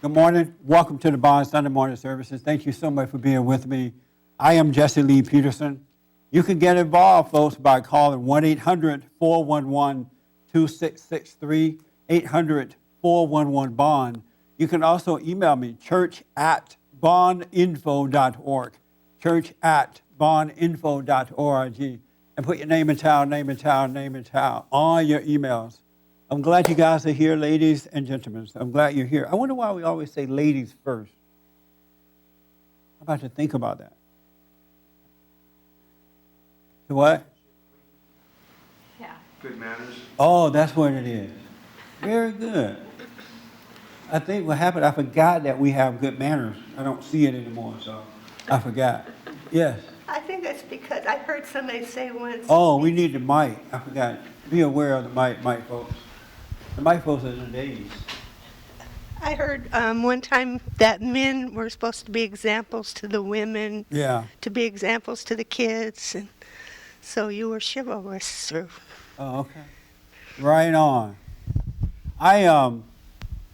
Good morning. Welcome to the Bond Sunday morning services. Thank you so much for being with me. I am Jesse Lee Peterson. You can get involved, folks, by calling 1-800-411-2663, 800-411-BOND. You can also email me, church@bondinfo.org, church@bondinfo.org, and put your name and town on your emails. I'm glad you guys are here, ladies and gentlemen. I'm glad you're here. I wonder why we always say ladies first. I'm about to think about that. The what? Yeah. Good manners. Oh, that's what it is. Very good. I think what happened, I forgot that we have good manners. I don't see it anymore, so I forgot. Yes. I think that's because I heard somebody say once. Oh, we need the mic. I forgot. Be aware of the mic, folks. The mic folks are the ladies. I heard one time that men were supposed to be examples to the women, Yeah. to be examples to the kids, and so you were chivalrous through. Oh, okay. Right on. I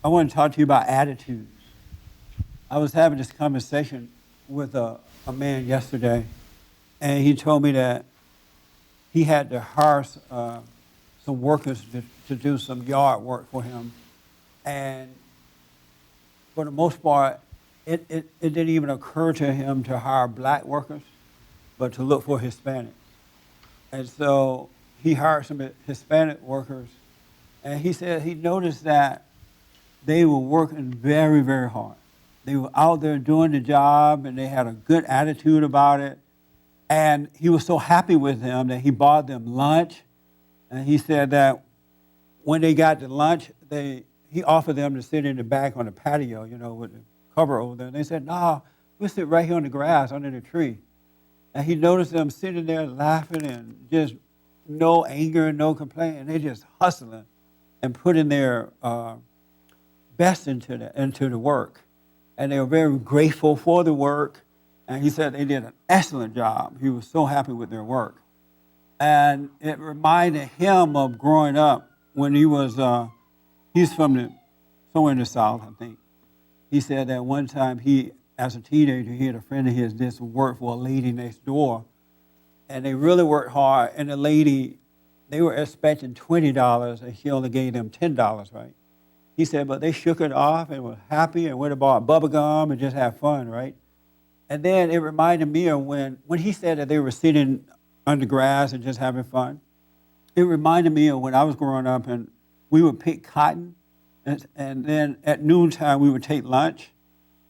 want to talk to you about attitudes. I was having this conversation with a man yesterday, and he told me that he had to hire some workers to do some yard work for him. And for the most part, it didn't even occur to him to hire black workers, but to look for Hispanics. And so he hired some Hispanic workers, and he said he noticed that they were working very, very hard. They were out there doing the job, and they had a good attitude about it. And he was so happy with them that he bought them lunch. And he said that when they got to lunch, he offered them to sit in the back on the patio, with the cover over there. And they said, "No, we'll sit right here on the grass under the tree." And he noticed them sitting there laughing and just no anger, no complaint. And they just hustling and putting their best into the work. And they were very grateful for the work. And he said they did an excellent job. He was so happy with their work. And it reminded him of growing up when he was, he's from somewhere in the South, I think. He said that one time as a teenager, he had a friend of his did some work for a lady next door. And they really worked hard. And the lady, they were expecting $20, and she only gave them $10, right? He said, but they shook it off and were happy and went and bought bubble gum and just had fun, right? And then it reminded me of when he said that they were sitting under grass and just having fun. It reminded me of when I was growing up and we would pick cotton, and then at noontime we would take lunch,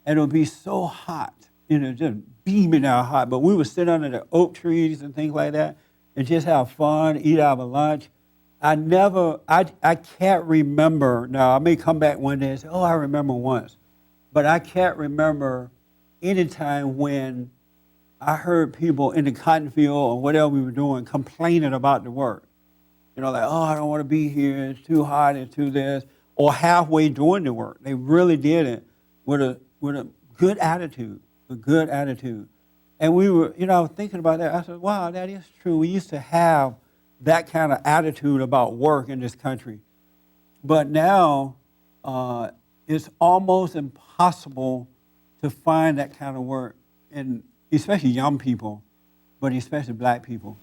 and it would be so hot, just beaming out hot. But we would sit under the oak trees and things like that and just have fun, eat our lunch. I can't remember. Now, I may come back one day and say, oh, I remember once. But I can't remember any time when I heard people in the cotton field or whatever we were doing complaining about the work. Like, oh, I don't want to be here. It's too hot. It's too this. Or halfway doing the work. They really did it with a good attitude, And we were, thinking about that. I said, wow, that is true. We used to have that kind of attitude about work in this country. But now it's almost impossible to find that kind of work, and especially young people, but especially black people.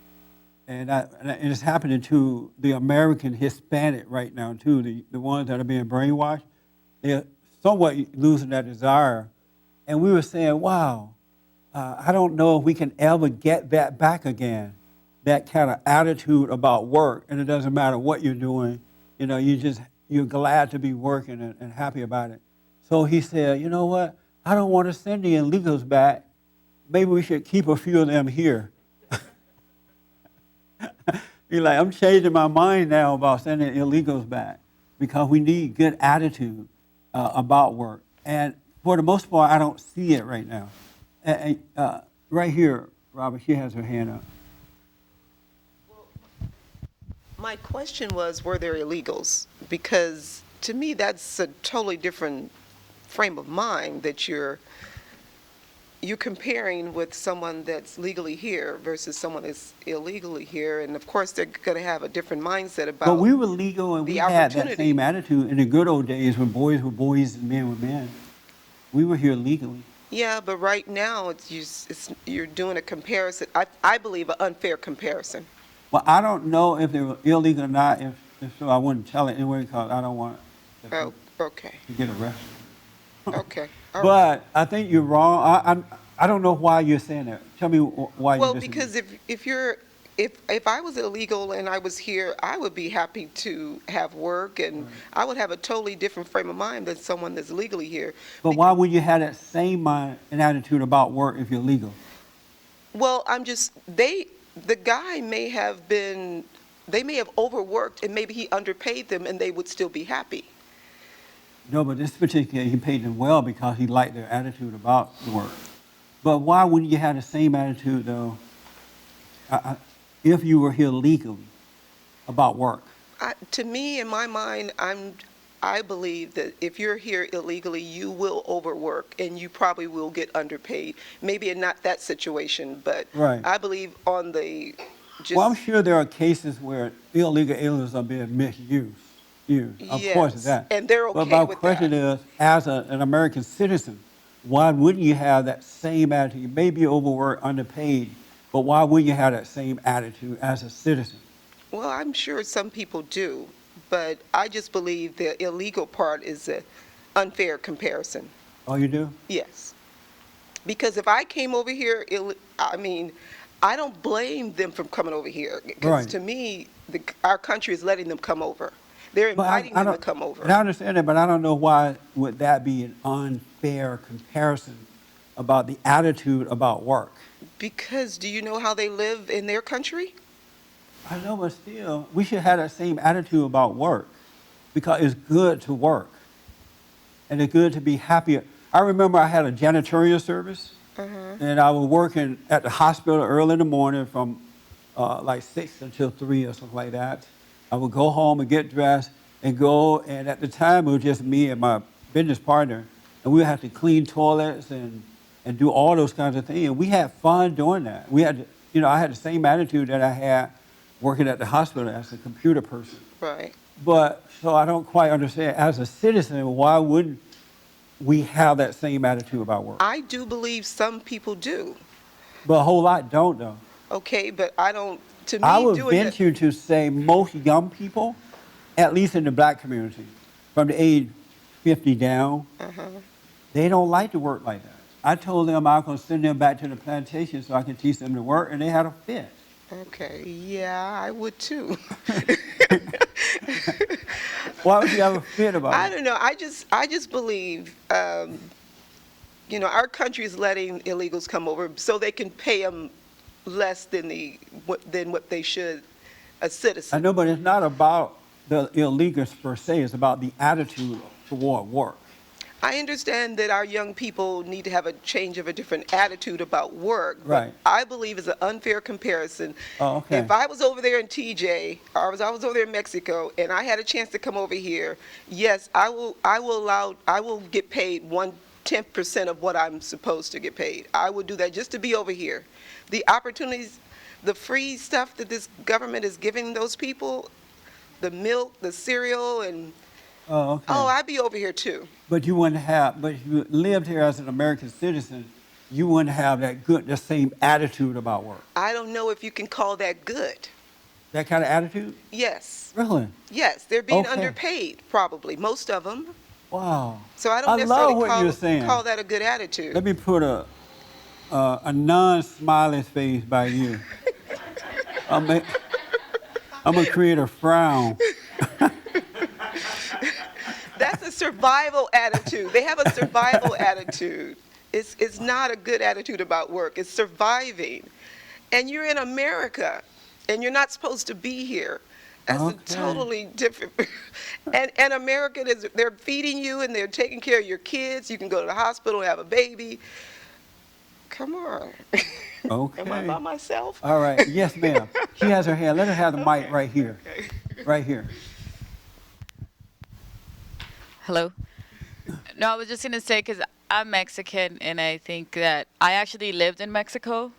And it's happening to the American Hispanic right now, too, the ones that are being brainwashed. They're somewhat losing that desire. And we were saying, wow, I don't know if we can ever get that back again, that kind of attitude about work. And it doesn't matter what you're doing. You're glad to be working and happy about it. So he said, you know what? I don't want to send the illegals back. Maybe we should keep a few of them here. He's like, I'm changing my mind now about sending illegals back because we need good attitude about work. And for the most part, I don't see it right now. Right here, Robert, she has her hand up. My question was, were there illegals? Because to me, that's a totally different frame of mind that you're you're comparing with someone that's legally here versus someone that's illegally here, and of course they're going to have a different mindset But about we were legal and the we had that opportunity. same attitude in the good old days when boys were boys and men were men. We were here legally. Yeah, but right now you're doing a comparison. I believe an unfair comparison. Well, I don't know if they were illegal or not. If so, I wouldn't tell it anyway because I don't want Oh, okay, to get arrested. okay. All right. But I think you're wrong. I don't know why you're saying that. Tell me why you Well, disagree. because if I was illegal and I was here, I would be happy to have work, and I would have a totally different frame of mind than someone that's legally here. But why would you have that same mind and attitude about work if you're legal? Well, the guy may have been, they may have overworked, and maybe he underpaid them, and they would still be happy. No, but this particular, he paid them well because he liked their attitude about the work. But why wouldn't you have the same attitude, though, if you were here legally about work? To me, in my mind, I believe that if you're here illegally, you will overwork, and you probably will get underpaid. Maybe in not that situation, but Right. I believe on the just. Well, I'm sure there are cases where illegal aliens are being misused. Of course, it's Yes, that. and they're But okay my with question that. is, as an American citizen, why wouldn't you have that same attitude? You may be overworked, underpaid, but why wouldn't you have that same attitude as a citizen? Well, I'm sure some people do, but I just believe the illegal part is an unfair comparison. Oh, you do? Yes. Because if I came over here, I don't blame them for coming over here. Because Right. to me, our country is letting them come over. They're But inviting them to don't- come over. And I understand that, but I don't know why would that be an unfair comparison about the attitude about work. Because do you know how they live in their country? I know, but still, we should have that same attitude about work because it's good to work and it's good to be happy. I remember I had a janitorial service and I was working at the hospital early in the morning from like 6 until 3 or something like that. I would go home and get dressed and go, and at the time it was just me and my business partner, and we would have to clean toilets and do all those kinds of things. And we had fun doing that. We had, I had the same attitude that I had working at the hospital as a computer person. Right. But so I don't quite understand. As a citizen, why wouldn't we have that same attitude about work? I do believe some people do. But a whole lot don't, though. Okay, but I don't. To me, I would doing it. venture to say most young people, at least in the black community, from the age 50 down, they don't like to work like that. I told them I was going to send them back to the plantation so I could teach them to work, and they had a fit. Okay, yeah, I would too. Why would you have a fit about I it? don't know. I just believe, our country is letting illegals come over so they can pay them less than what they should a I citizen. know, but it's not about the illegals per se. It's about the attitude toward work. I understand that our young people need to have a change of a different attitude about work. Right. But I believe it's an unfair comparison. Oh, okay. If I was over there in TJ, or I was over there in Mexico, and I had a chance to come over here, yes, I will get paid 1/10% of what I'm supposed to get paid. I would do that just to be over here. The opportunities, the free stuff that this government is giving those people, the milk, the cereal, and Oh, okay. I'd be over here too. But if you lived here as an American citizen, you wouldn't have the same attitude about work. I don't know if you can call that good. That kind of attitude? Yes. Really? Yes, they're being Okay. underpaid, probably, most of them. Wow. So I don't love necessarily what you're saying. call that a good attitude. Let me put a non-smiling face by you. I'm gonna create a frown. That's a survival attitude. They have a survival attitude. It's not a good attitude about work. It's surviving. And you're in America, and you're not supposed to be here. That's Okay. a totally different. And America, they're feeding you, and they're taking care of your kids. You can go to the hospital and have a baby. Come on. Okay. Am I by myself? All right. Yes, ma'am. She has her hand. Let her have the mic right here. Right here. Hello? No, I was just going to say, because I'm Mexican, and I think that I actually lived in Mexico,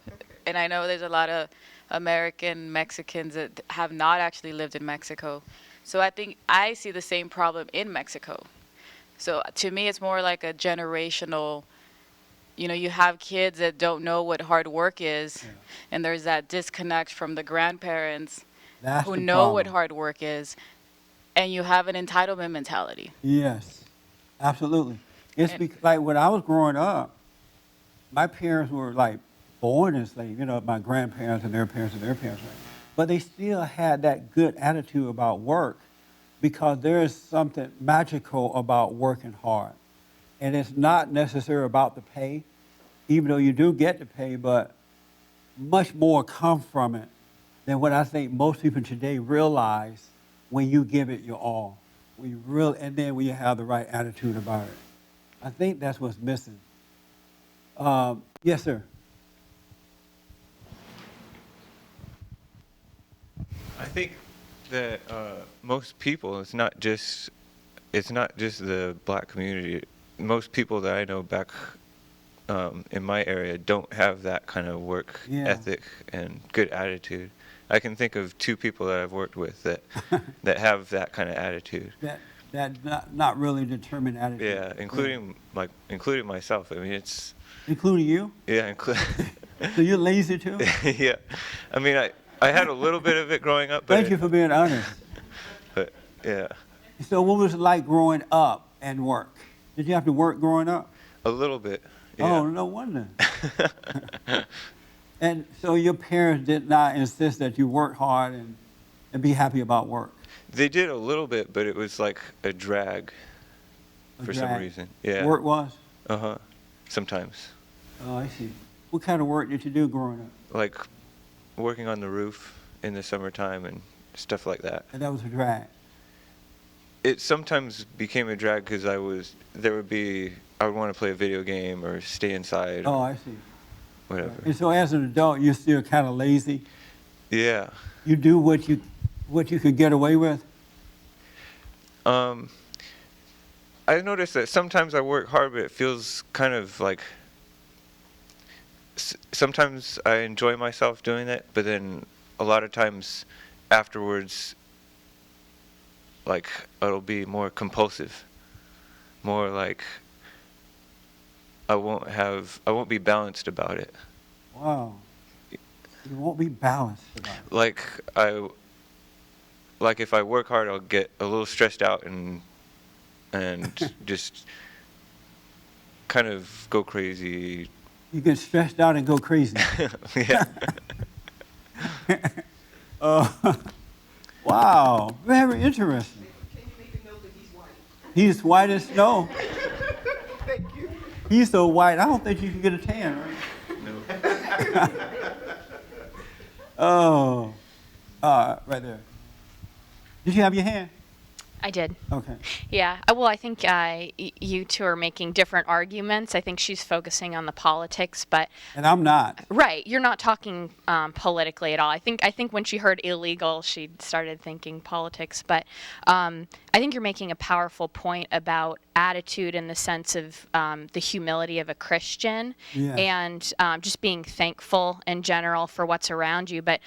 and I know there's a lot of American Mexicans that have not actually lived in Mexico. So I think I see the same problem in Mexico. So to me, it's more like a generational, you have kids that don't know what hard work is, Yeah. and there's that disconnect from the grandparents That's who the know what problem. hard work is, and you have an entitlement mentality. Yes, absolutely. It's And like when I was growing up, my parents were like born enslaved, my grandparents and their parents and their parents, right? But they still had that good attitude about work because there is something magical about working hard. And it's not necessarily about the pay, even though you do get the pay, but much more come from it than what I think most people today realize when you give it your all. When you really, and then when you have the right attitude about it. I think that's what's missing. Yes, sir. I think that most people, it's not just the black community. Most people that I know back in my area don't have that kind of work Yeah. ethic and good attitude. I can think of two people that I've worked with that have that kind of attitude. That not really determined attitude. Yeah, including myself. I mean, it's Including you? yeah, So you're lazy too? yeah. I mean, I had a little bit of it growing up, but Thank you for being honest. but yeah, So what was it like growing up and work? Did you have to work growing up? a little bit. Yeah. Oh, no wonder. And so your parents did not insist that you work hard and be happy about work? They did a little bit, but it was like a drag A for some drag. reason. Yeah. Work was? Uh-huh. Sometimes. Oh, I see. What kind of work did you do growing up? Like working on the roof in the summertime and stuff like that. And that was a drag. It sometimes became a drag because I would want to play a video game or stay inside Oh, or I see. whatever. And so as an adult, you're still kind of lazy? Yeah. You do what you could get away with? I noticed that sometimes I work hard, but it feels kind of like sometimes I enjoy myself doing it, but then a lot of times afterwards, like it'll be more compulsive, more like I won't be balanced about it. Wow. You won't be balanced about it. Like if I work hard, I'll get a little stressed out and just kind of go crazy. You get stressed out and go crazy. Yeah. Wow. Very interesting. Can you make a note that he's white? He's white as snow. Thank you. He's so white, I don't think you can get a tan, right? No. Oh. Right there. Did you have your hand? I did. Okay. Yeah. Well, I think you two are making different arguments. I think she's focusing on the politics, but And I'm not. right, you're not talking politically at all. I think when she heard illegal, she started thinking politics. But I think you're making a powerful point about attitude in the sense of the humility of a Christian Yes. and just being thankful in general for what's around you. But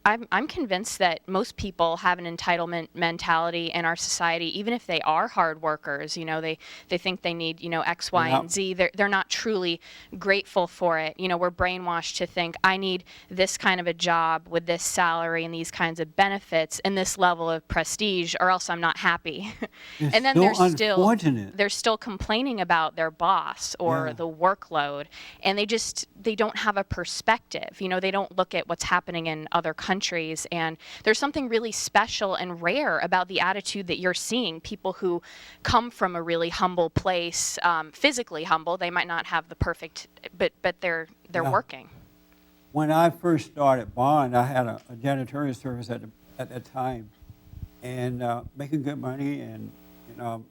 I'm convinced that most people have an entitlement mentality in our society, even if they are hard workers. They think they need X, Y, Yep. and Z. They're not truly grateful for it. We're brainwashed to think I need this kind of a job with this salary and these kinds of benefits and this level of prestige, or else I'm not happy. It's And then so unfortunate. they're still complaining about their boss or Yeah. the workload, and they don't have a perspective. They don't look at what's happening in other countries, and there's something really special and rare about the attitude that you're seeing. People who come from a really humble place, physically humble, they might not have the perfect, but they're Yeah. working. When I first started Bond, I had a janitorial service at that time, and making good money and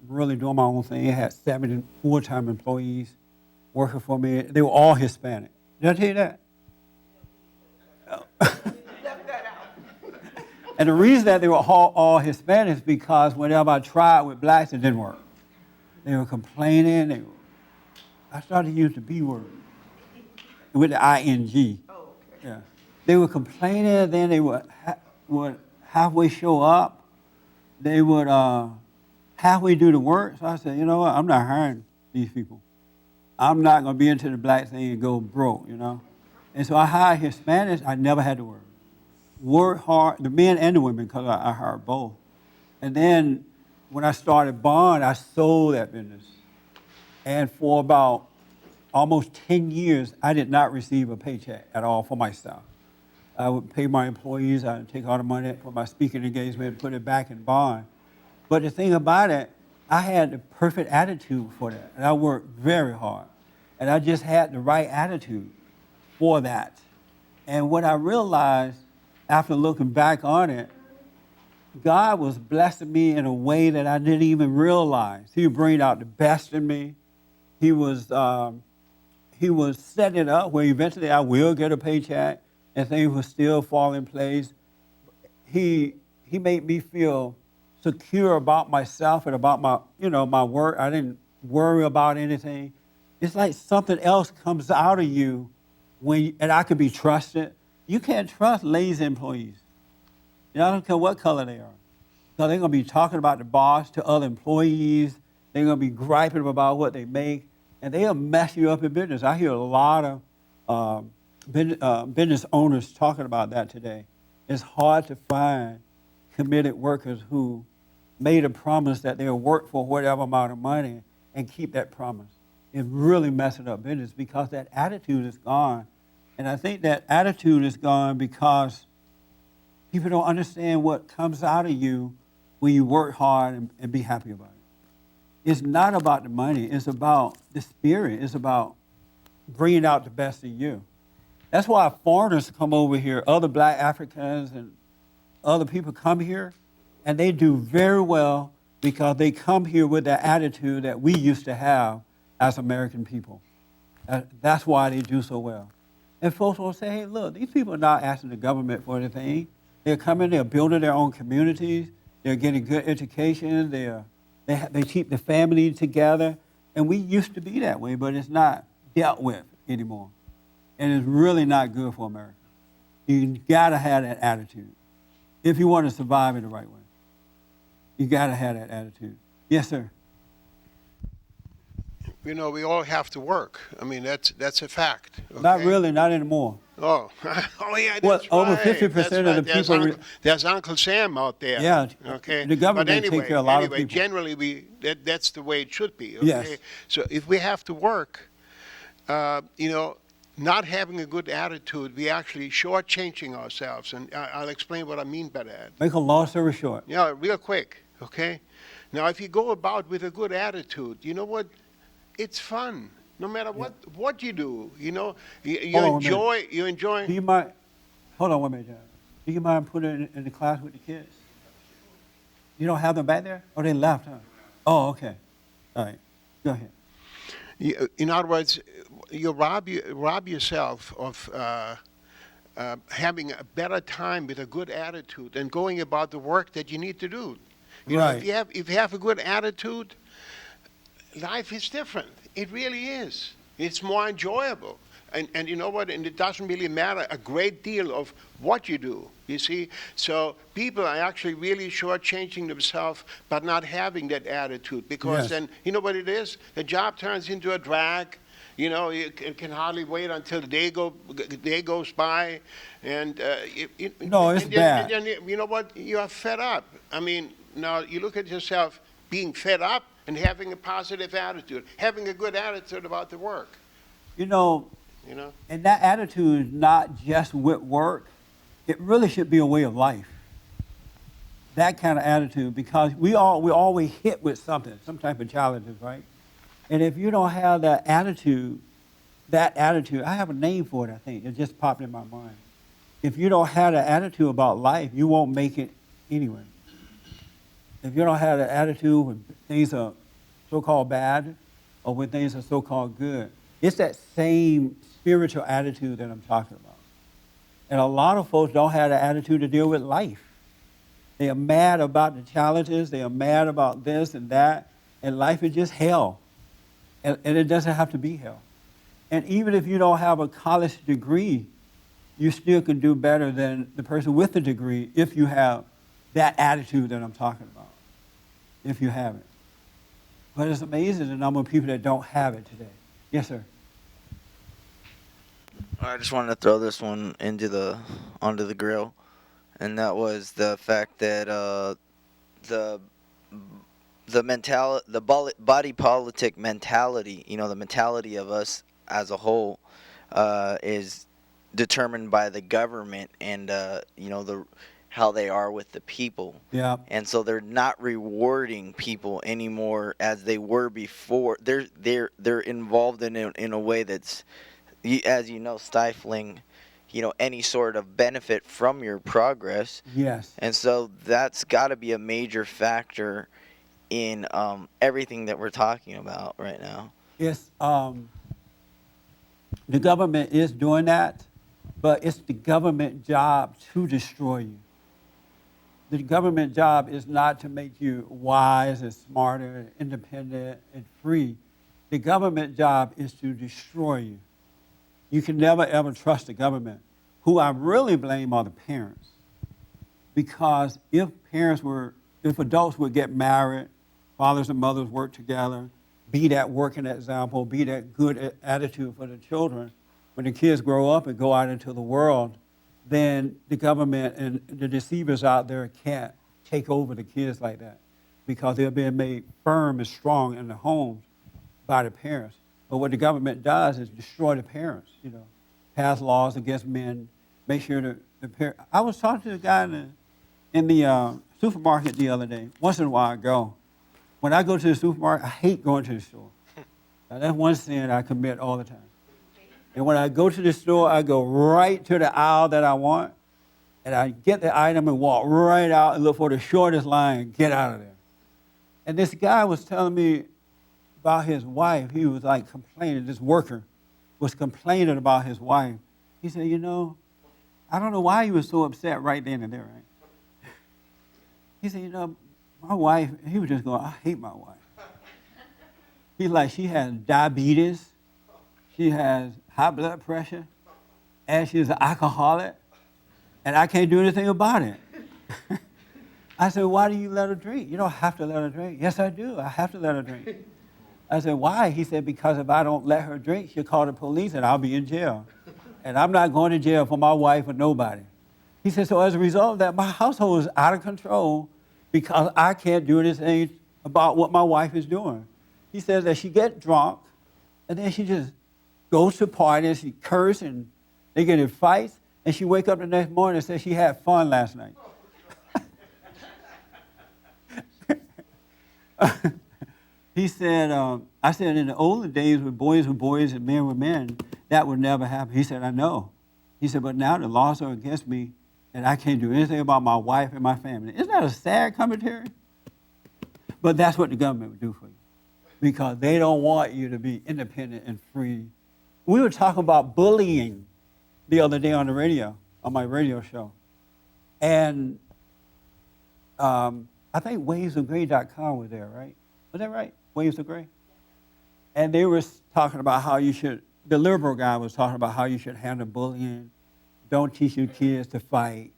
really doing my own thing. I had 7 full-time employees working for me. They were all Hispanic. Did I tell you that? And the reason that they were all Hispanic is because whenever I tried with blacks, it didn't work. They were complaining. I started to use the B word with the ing. Oh, okay. Yeah. They would complain, and then they would halfway show up. They would halfway do the work. So I said, you know what? I'm not hiring these people. I'm not going to be into the black thing and go broke, you know? And so I hired Hispanics. I never had to work. Work hard, the men and the women, because I hired both. And then when I started Bond, I sold that business. And for about almost 10 years, I did not receive a paycheck at all for myself. I would pay my employees, I would take all the money for my speaking engagement and put it back in Bond. But the thing about it, I had the perfect attitude for that. And I worked very hard. And I just had the right attitude for that. And what I realized after looking back on it, God was blessing me in a way that I didn't even realize. He would bring out the best in me. He was setting it up where eventually I will get a paycheck and things will still fall in place. He made me feel secure about myself and about my work. I didn't worry about anything. It's like something else comes out of you and I could be trusted. You can't trust lazy employees. I don't care what color they are. So they're going to be talking about the boss to other employees. They're going to be griping about what they make, and they'll mess you up in business. I hear a lot of business owners talking about that today. It's hard to find committed workers who made a promise that they'll work for whatever amount of money and keep that promise. It's really messing up business because that attitude is gone. And I think that attitude is gone because people don't understand what comes out of you when you work hard and be happy about it. It's not about the money. It's about the spirit. It's about bringing out the best in you. That's why foreigners come over here, other black Africans and other people come here, and they do very well because they come here with that attitude that we used to have as American people. That's why they do so well. And folks will say, hey, look, these people are not asking the government for anything. They're coming, they're building their own communities, they're getting good education, they keep the family together. And we used to be that way, but it's not dealt with anymore. And it's really not good for America. You gotta have that attitude if you want to survive in the right way. You gotta have that attitude. Yes, sir. We all have to work. I mean, that's a fact. Okay? Not really, not anymore. Oh, oh yeah, that's Well, right. over 50% of That's the right. There's people there's Uncle Sam out there. Yeah, Okay. the government But anyway, take care of a lot of people. generally, that's the way it should be. Okay? Yes. So if we have to work, not having a good attitude, we actually shortchanging ourselves, and I'll explain what I mean by that. Make a long story short. Yeah, real quick. Okay. Now, if you go about with a good attitude, you know what? It's fun. No matter what you do, you Hold on a minute. you enjoy. Do you mind? Hold on one minute, John. Do you mind putting it in the class with the kids? You don't have them back there? Oh, they left, huh? Oh, okay. All right. Go ahead. In other words, you rob yourself of having a better time with a good attitude and going about the work that you need to do. Right. If you have a good attitude, life is different. It really is. It's more enjoyable. And you know what? And it doesn't really matter a great deal of what you do, you see? So people are actually really shortchanging themselves by not having that attitude because then, you know what it is? The job turns into a drag. You can hardly wait until the day goes by. And No, it's bad. And then, you know what? You are fed up. I mean, now you look at yourself being fed up and having a positive attitude, having a good attitude about the work. And that attitude is not just with work. It really should be a way of life. That kind of attitude, because we always hit with something, some type of challenges, right? And if you don't have that attitude, I have a name for it, I think. It just popped in my mind. If you don't have that attitude about life, you won't make it anyway. If you don't have the attitude when things are so-called bad or when things are so-called good, it's that same spiritual attitude that I'm talking about. And a lot of folks don't have the attitude to deal with life. They are mad about the challenges. They are mad about this and that. And life is just hell. And it doesn't have to be hell. And even if you don't have a college degree, you still can do better than the person with the degree if you have that attitude that I'm talking about, if you have it. But it's amazing the number of people that don't have it today. Yes, sir. I just wanted to throw this one onto the grill, and that was the fact that the body politic mentality, the mentality of us as a whole, is determined by the government and how they are with the people. Yeah. And so they're not rewarding people anymore as they were before. They're involved in a way that's, as you know, stifling, any sort of benefit from your progress. Yes. And so that's got to be a major factor in everything that we're talking about right now. It's the government is doing that, but it's the government job to destroy you. The government job is not to make you wise and smarter and independent and free. The government job is to destroy you. You can never, ever trust the government. Who I really blame are the parents. Because if adults would get married, fathers and mothers work together, be that working example, be that good attitude for the children, when the kids grow up and go out into the world, then the government and the deceivers out there can't take over the kids like that because they're being made firm and strong in the homes by the parents. But what the government does is destroy the parents, pass laws against men, make sure the parents. I was talking to a guy in the supermarket the other day. Once in a while I go. When I go to the supermarket, I hate going to the store. Now, that's one sin I commit all the time. And when I go to the store, I go right to the aisle that I want, and I get the item and walk right out and look for the shortest line and get out of there. And this guy was telling me about his wife. He was like complaining, this worker was complaining about his wife. He said, I don't know why he was so upset right then and there, right? He said, my wife, he was just going, I hate my wife. He's like, she has diabetes, she has high blood pressure, and she's an alcoholic, and I can't do anything about it. I said, why do you let her drink? You don't have to let her drink. Yes, I do. I have to let her drink. I said, why? He said, because if I don't let her drink, she'll call the police and I'll be in jail. And I'm not going to jail for my wife or nobody. He said, so as a result of that, my household is out of control because I can't do anything about what my wife is doing. He says that she gets drunk, and then she just goes to parties, she curses, and they get in fights, and she wake up the next morning and says she had fun last night. He said, I said, in the older days when boys were boys and men were men, that would never happen. He said, I know. He said, but now the laws are against me, and I can't do anything about my wife and my family. Isn't that a sad commentary? But that's what the government would do for you, because they don't want you to be independent and free. We were talking about bullying the other day on the radio, on my radio show. And I think wavesofgray.com was there, right? Was that right? Waves of Gray? And they were talking about how you should, the liberal guy was talking about how you should handle bullying. Don't teach your kids to fight.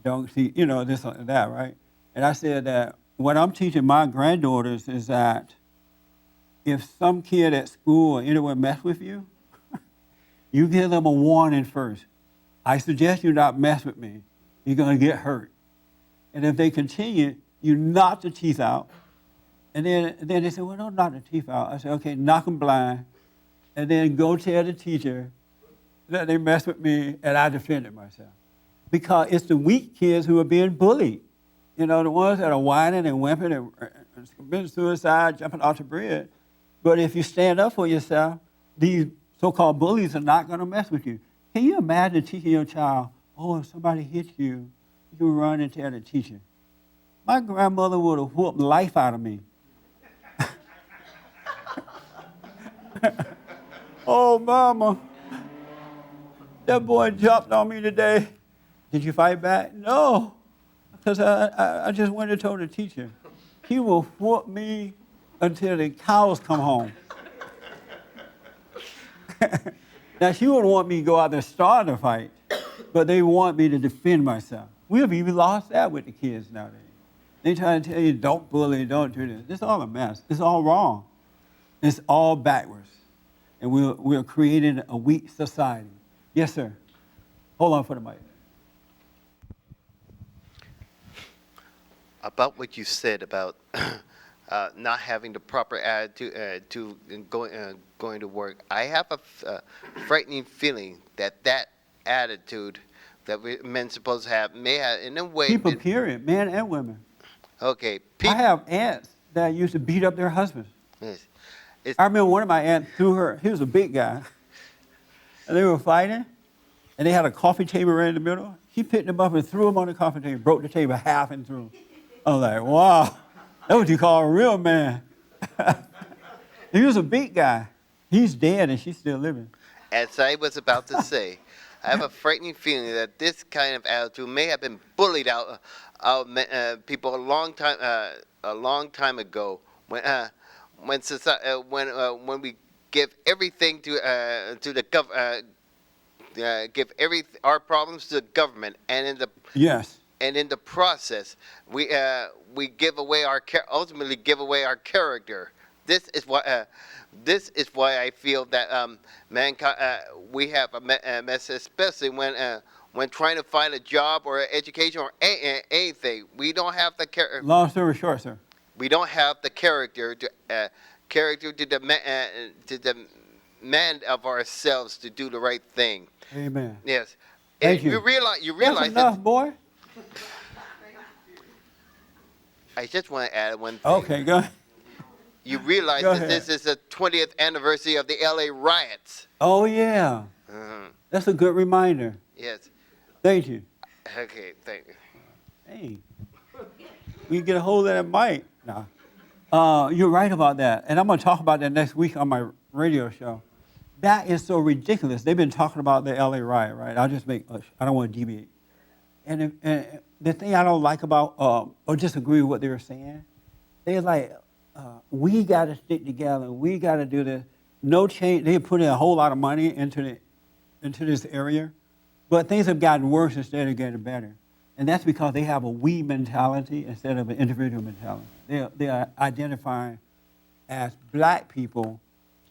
Don't see, this and that, right? And I said that what I'm teaching my granddaughters is that if some kid at school or anywhere mess with you, you give them a warning first. I suggest you not mess with me. You're going to get hurt. And if they continue, you knock the teeth out. And then they said, well, don't knock the teeth out. I said, okay, knock them blind. And then go tell the teacher that they messed with me and I defended myself. Because it's the weak kids who are being bullied. The ones that are whining and whimpering and committing suicide, jumping off the bridge. But if you stand up for yourself, these so-called bullies are not going to mess with you. Can you imagine teaching your child, if somebody hits you, you run and tell the teacher? My grandmother would have whooped life out of me. Oh, mama, that boy jumped on me today. Did you fight back? No, because I just went and told the teacher. He will whoop me until the cows come home. Now, she wouldn't want me to go out there and start a fight, but they want me to defend myself. We have even lost that with the kids nowadays. They try to tell you, don't bully, don't do this. It's all a mess. It's all wrong. It's all backwards. And we're creating a weak society. Yes, sir. Hold on for the mic. About what you said about not having the proper attitude to going to work. I have a frightening feeling that that attitude that men supposed to have may have, in a way. People, period, men and women. Okay. I have aunts that used to beat up their husbands. Yes. I remember one of my aunts threw her, he was a big guy, and they were fighting, and they had a coffee table right in the middle. He picked him up and threw him on the coffee table, broke the table half and threw him. I was like, wow, that's what you call a real man. He was a big guy. He's dead and she's still living. As I was about to say, I have a frightening feeling that this kind of attitude may have been bullied out of people a long time ago when society, when we give everything to the government, give our problems to the government, and in the Yes. And in the process, we give away ultimately give away our character. This is why I feel that mankind we have a mess, especially when trying to find a job or education or anything. We don't have the character. Long story short, sir. We don't have the character to demand of ourselves to do the right thing. Amen. Yes. Thank you. You realize That's enough, boy. I just want to add one thing. Okay, go ahead. You realize Go that ahead. this is the 20th anniversary of the LA riots. Oh, yeah. That's a good reminder. Yes. Thank you. Okay, thank you. Hey, we get a hold of that mic. Nah. You're right about that. And I'm going to talk about that next week on my radio show. That is so ridiculous. They've been talking about the LA riot, right? I don't want to deviate. And the thing I don't like about, or disagree with what they were saying, they're like, we got to stick together. We got to do this. No change. They put in a whole lot of money into this area, but things have gotten worse instead of getting better. And that's because they have a we mentality instead of an individual mentality. They are identifying as black people,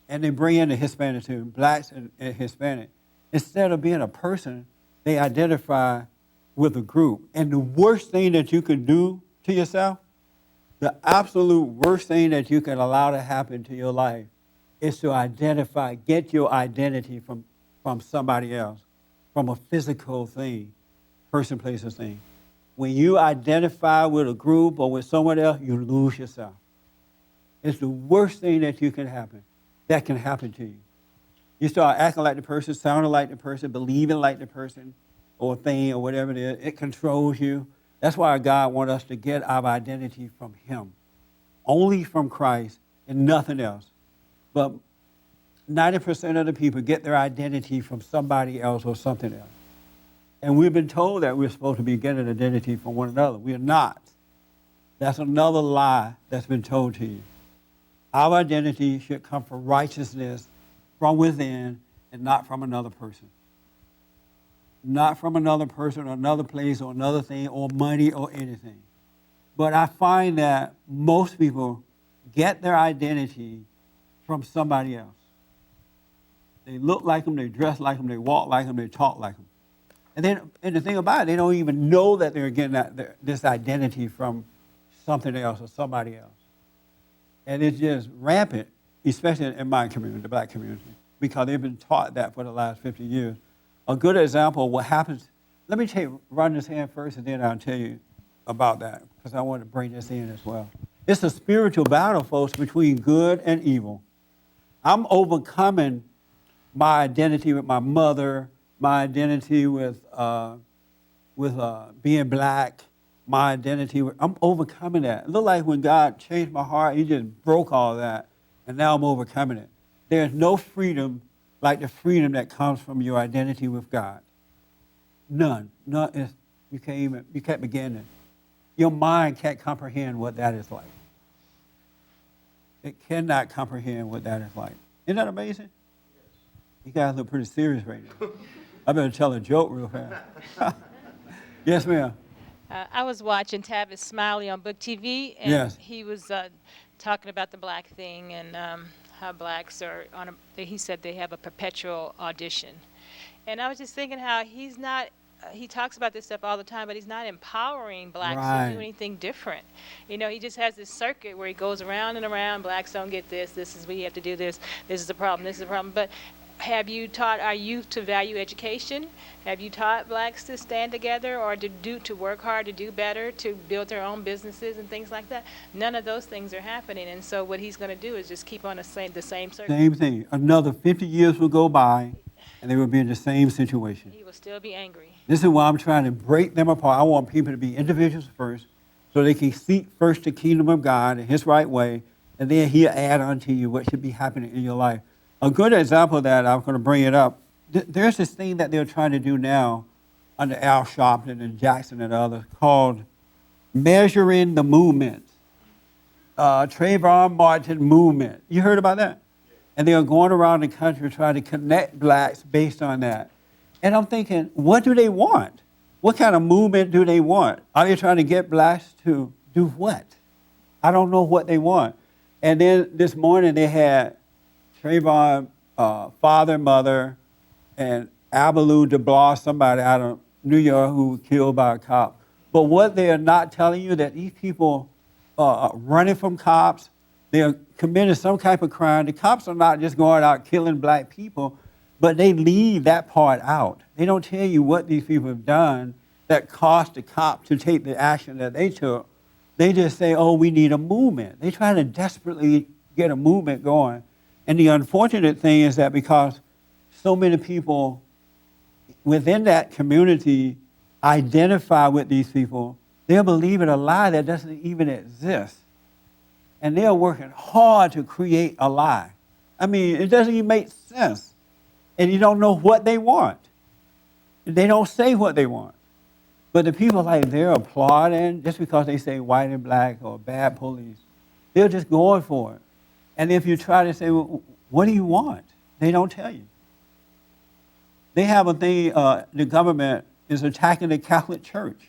and they bring in the Hispanic too, blacks and Hispanic. Instead of being a person, they identify with a group. And the worst thing that you could do to yourself, the absolute worst thing that you can allow to happen to your life is to get your identity from somebody else, from a physical thing, person, place, or thing. When you identify with a group or with someone else, you lose yourself. It's the worst thing that can happen to you. You start acting like the person, sounding like the person, believing like the person or thing or whatever it is. It controls you. That's why God wants us to get our identity from Him, only from Christ and nothing else. But 90% of the people get their identity from somebody else or something else. And we've been told that we're supposed to be getting identity from one another. We are not. That's another lie that's been told to you. Our identity should come from righteousness from within and not from another person. Not from another person or another place or another thing or money or anything. But I find that most people get their identity from somebody else. They look like them, they dress like them, they walk like them, they talk like them. And the thing about it, they don't even know that they're getting this identity from something else or somebody else. And it's just rampant, especially in my community, the black community, because they've been taught that for the last 50 years. A good example of what happens, let me run this hand first and then I'll tell you about that, because I want to bring this in as well. It's a spiritual battle, folks, between good and evil. I'm overcoming my identity with my mother, my identity with being black, my identity. I'm overcoming that. It looked like when God changed my heart, He just broke all that, and now I'm overcoming it. There's no freedom like the freedom that comes from your identity with God. None. You can't begin it. Your mind can't comprehend what that is like. It cannot comprehend what that is like. Isn't that amazing? You guys look pretty serious right now. I better tell a joke real fast. Yes, ma'am. I was watching Tavis Smiley on Book TV, and Yes. he was talking about the black thing and how blacks are on a. He said they have a perpetual audition, and I was just thinking how he's not. He talks about this stuff all the time, but he's not empowering blacks to Right. do anything different. You know, he just has this circuit where he goes around and around. Blacks don't get this. This is we have to do this. This is the problem. This is the problem. But have you taught our youth to value education? Have you taught blacks to stand together or to work hard, to do better, to build their own businesses and things like that? None of those things are happening, and so what he's going to do is just keep on the same circle. Same thing. Another 50 years will go by, and they will be in the same situation. He will still be angry. This is why I'm trying to break them apart. I want people to be individuals first, so they can seek first the kingdom of God in His right way, and then He'll add unto you what should be happening in your life. A good example of that, I'm going to bring it up. There's this thing that they're trying to do now under Al Sharpton and Jackson and others called measuring the movement. Trayvon Martin movement. You heard about that? And they are going around the country trying to connect blacks based on that. And I'm thinking, what do they want? What kind of movement do they want? Are they trying to get blacks to do what? I don't know what they want. And then this morning they had Trayvon, father, mother, and Abaloo DeBlas, somebody out of New York who was killed by a cop. But what they are not telling you that these people are running from cops. They are committing some type of crime. The cops are not just going out killing black people, but they leave that part out. They don't tell you what these people have done that caused the cop to take the action that they took. They just say, oh, we need a movement. They try to desperately get a movement going. And the unfortunate thing is that because so many people within that community identify with these people, they'll believe in a lie that doesn't even exist. And they're working hard to create a lie. I mean, it doesn't even make sense. And you don't know what they want. They don't say what they want. But the people, like, they're applauding just because they say white and black or bad police. They're just going for it. And if you try to say, well, what do you want? They don't tell you. They have a thing, the government is attacking the Catholic Church.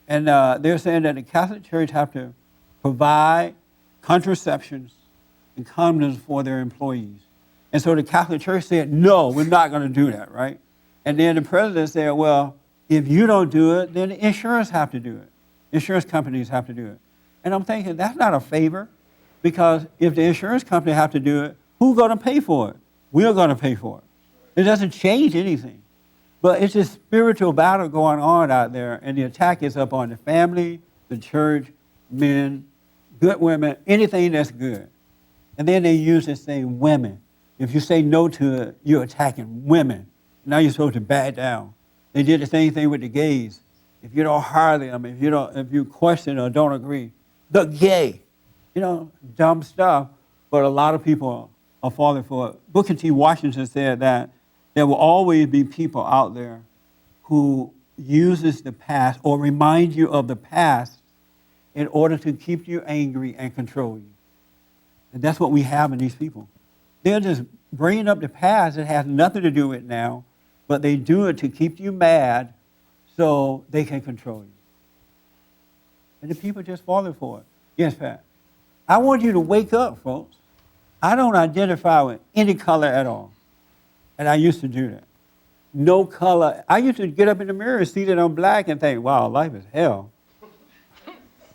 And they're saying that the Catholic Church have to provide contraceptions and condoms for their employees. And so the Catholic Church said, no, we're not going to do that, right? And then the president said, well, if you don't do it, then the insurance have to do it. Insurance companies have to do it. And I'm thinking, that's not a favor, because if the insurance company have to do it, who's going to pay for it? We're going to pay for it. It doesn't change anything. But it's a spiritual battle going on out there, and the attack is up on the family, the church, men, good women, anything that's good. And then they use to say women. If you say no to it, you're attacking women. Now you're supposed to back down. They did the same thing with the gays. If you don't hire them, if you question or don't agree, the gay. You know, dumb stuff, but a lot of people are falling for it. Booker T. Washington said that there will always be people out there who uses the past or remind you of the past in order to keep you angry and control you. And that's what we have in these people. They're just bringing up the past that has nothing to do with now, but they do it to keep you mad so they can control you. And the people just falling for it. Yes, Pat. I want you to wake up, folks. I don't identify with any color at all. And I used to do that. No color. I used to get up in the mirror and see that I'm black and think, wow, life is hell.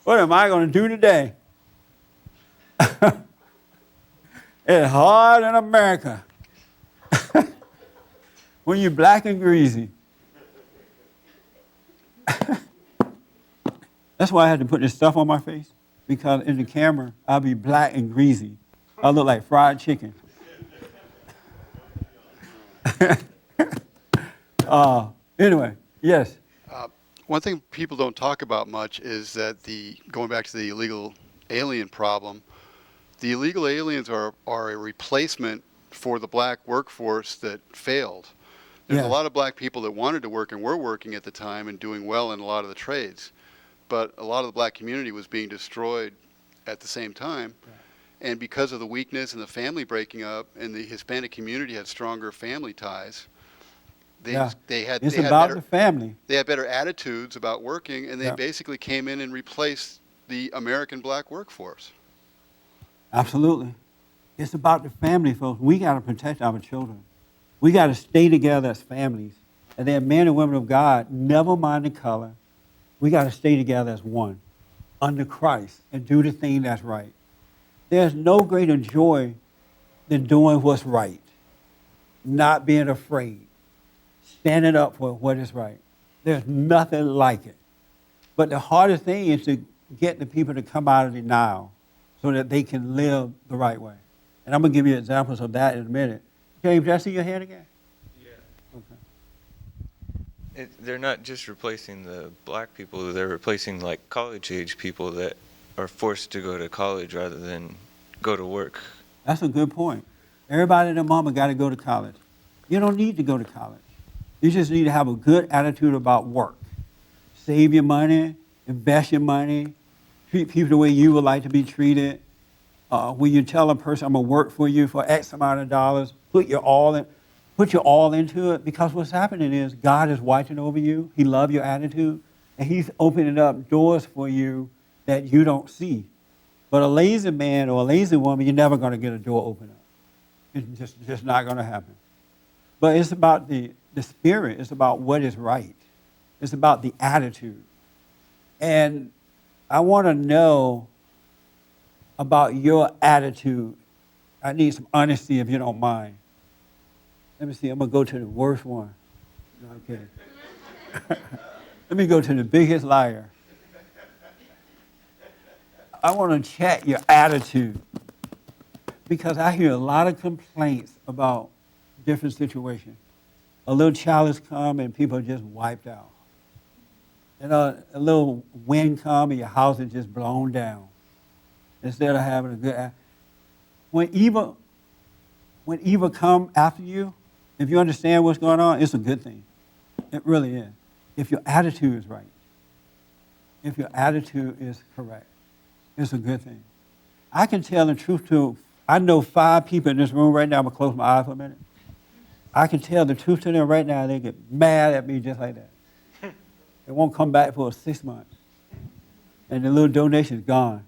What am I going to do today? It's hard in America. When you're black and greasy. That's why I had to put this stuff on my face, because in the camera, I'll be black and greasy. I look like fried chicken. Anyway, yes. One thing people don't talk about much is that going back to the illegal alien problem, the illegal aliens are a replacement for the black workforce that failed. There's a lot of black people that wanted to work and were working at the time and doing well in a lot of the trades, but a lot of the black community was being destroyed at the same time. And because of the weakness and the family breaking up, and the Hispanic community had stronger family ties, Yeah. they had It's they had about better the family. they had better attitudes about working, and they Yeah. basically came in and replaced the American black workforce. Absolutely. It's about the family, folks. We got to protect our children. We got to stay together as families. And they're men and women of God, never mind the color. We got to stay together as one under Christ and do the thing that's right. There's no greater joy than doing what's right, not being afraid, standing up for what is right. There's nothing like it. But the hardest thing is to get the people to come out of denial so that they can live the right way. And I'm going to give you examples of that in a minute. James, did I see your hand again? Yeah. Okay. They're not just replacing the black people, they're replacing like college-age people that are forced to go to college rather than go to work. That's a good point. Everybody and their mama got to go to college. You don't need to go to college. You just need to have a good attitude about work. Save your money, invest your money, treat people the way you would like to be treated. When you tell a person, I'm going to work for you for X amount of dollars, put your all into it, because what's happening is God is watching over you. He loves your attitude, and he's opening up doors for you that you don't see. But a lazy man or a lazy woman, you're never going to get a door open up. It's just not going to happen. But it's about the spirit. It's about what is right. It's about the attitude. And I want to know about your attitude. I need some honesty if you don't mind. Let me see. I'm going to go to the worst one. No, I'm kidding. Let me go to the biggest liar. I want to check your attitude, because I hear a lot of complaints about different situations. A little challenge come and people are just wiped out. And a little wind come and your house is just blown down instead of having a good. When evil come after you, if you understand what's going on, it's a good thing. It really is. If your attitude is right, if your attitude is correct, it's a good thing. I can tell the truth to, I know 5 people in this room right now. I'm going to close my eyes for a minute. I can tell the truth to them right now. They get mad at me just like that. They won't come back for 6 months. And the little donation is gone.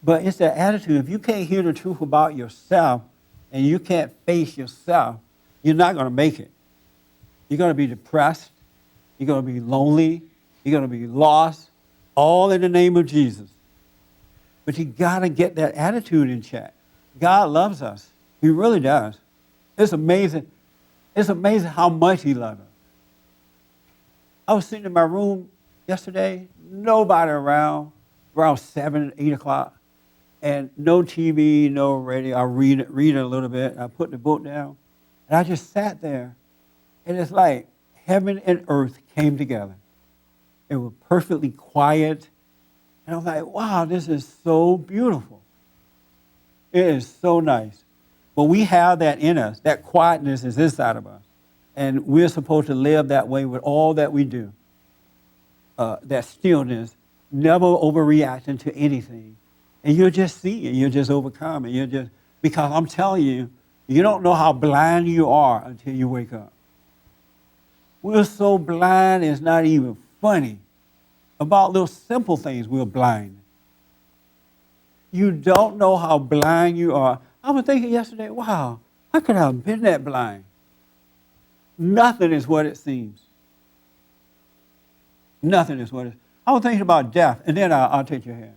But it's that attitude. If you can't hear the truth about yourself and you can't face yourself, you're not going to make it. You're going to be depressed. You're going to be lonely. You're going to be lost, all in the name of Jesus. But you got to get that attitude in check. God loves us. He really does. It's amazing. It's amazing how much he loves us. I was sitting in my room yesterday, nobody around 7, 8 o'clock, and no TV, no radio. I read it a little bit. I put the book down, and I just sat there, and it's like heaven and earth came together. It was perfectly quiet, and I was like, wow, this is so beautiful. It is so nice. But we have that in us. That quietness is inside of us. And we're supposed to live that way with all that we do. That stillness, never overreacting to anything. And you'll just see it. You'll just overcome it. Because I'm telling you, you don't know how blind you are until you wake up. We're so blind, it's not even funny. About little simple things, we're blind. You don't know how blind you are. I was thinking yesterday, wow, I could have been that blind. Nothing is what it seems. Nothing is what it is. I was thinking about death, and then I'll take your hand.